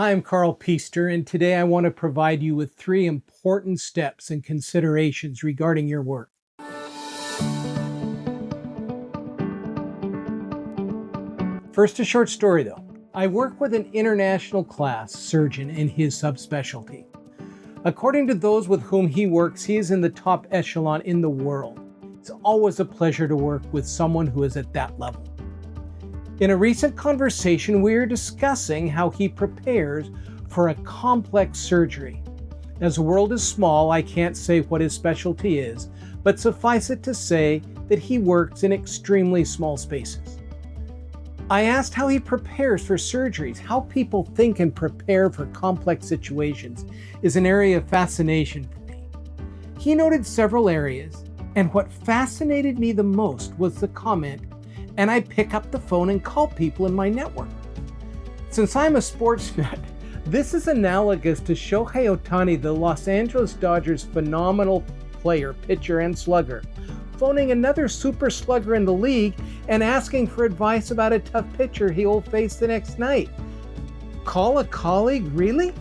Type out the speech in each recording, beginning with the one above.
Hi, I'm Carl Peaster, and today I want to provide you with 3 important steps and considerations regarding your work. First, a short story though. I work with an international class surgeon in his subspecialty. According to those with whom he works, he is in the top echelon in the world. It's always a pleasure to work with someone who is at that level. In a recent conversation, we are discussing how he prepares for a complex surgery. As the world is small, I can't say what his specialty is, but suffice it to say that he works in extremely small spaces. I asked how he prepares for surgeries. How people think and prepare for complex situations is an area of fascination for me. He noted several areas, and what fascinated me the most was the comment, "And I pick up the phone and call people in my network." Since I'm a sports nut, this is analogous to Shohei Ohtani, the Los Angeles Dodgers' phenomenal player, pitcher, and slugger, phoning another super slugger in the league and asking for advice about a tough pitcher he will face the next night. Call a colleague, really?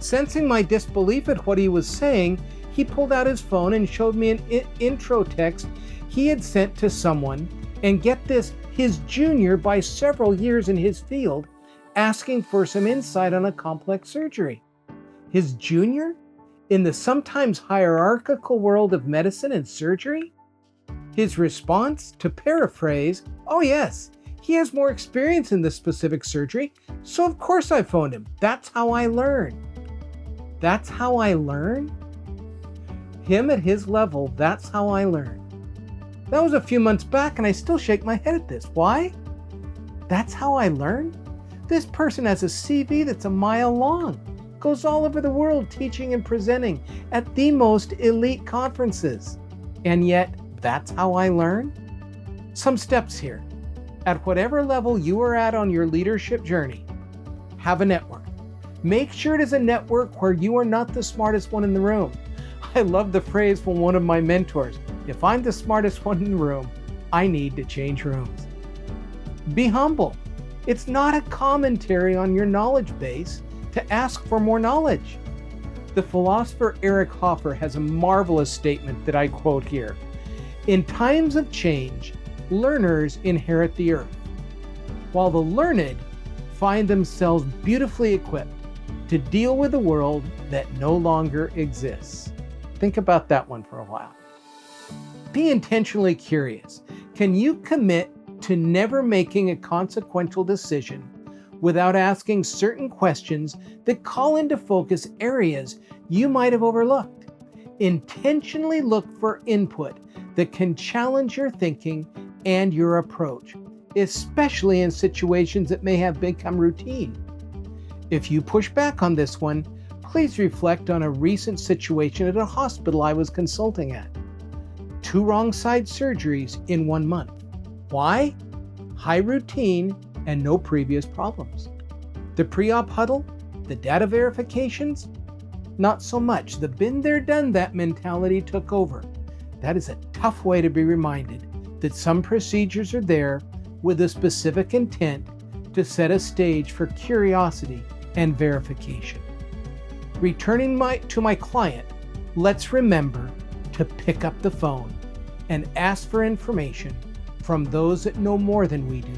Sensing my disbelief at what he was saying, he pulled out his phone and showed me an intro text he had sent to someone, and get this, his junior by several years in his field, asking for some insight on a complex surgery. His junior? In the sometimes hierarchical world of medicine and surgery? His response, to paraphrase, "Oh yes, he has more experience in this specific surgery, so of course I phoned him. That's how I learn." That's how I learn? Him at his level, that's how I learn. That was a few months back and I still shake my head at this. Why? That's how I learn? This person has a CV that's a mile long, goes all over the world teaching and presenting at the most elite conferences. And yet, that's how I learn? Some steps here. At whatever level you are at on your leadership journey, have a network. Make sure it is a network where you are not the smartest one in the room. I love the phrase from one of my mentors, "If I'm the smartest one in the room, I need to change rooms." Be humble. It's not a commentary on your knowledge base to ask for more knowledge. The philosopher Eric Hoffer has a marvelous statement that I quote here. "In times of change, learners inherit the earth, while the learned find themselves beautifully equipped to deal with a world that no longer exists." Think about that one for a while. Be intentionally curious. Can you commit to never making a consequential decision without asking certain questions that call into focus areas you might have overlooked? Intentionally look for input that can challenge your thinking and your approach, especially in situations that may have become routine. If you push back on this one, please reflect on a recent situation at a hospital I was consulting at. 2 wrong side surgeries in 1 month. Why? High routine and no previous problems. The pre-op huddle, the data verifications, not so much. The been there, done that mentality took over. That is a tough way to be reminded that some procedures are there with a specific intent to set a stage for curiosity and verification. Returning to my client, let's remember to pick up the phone and ask for information from those that know more than we do,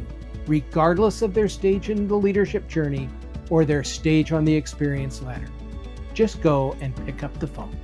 regardless of their stage in the leadership journey or their stage on the experience ladder. Just go and pick up the phone.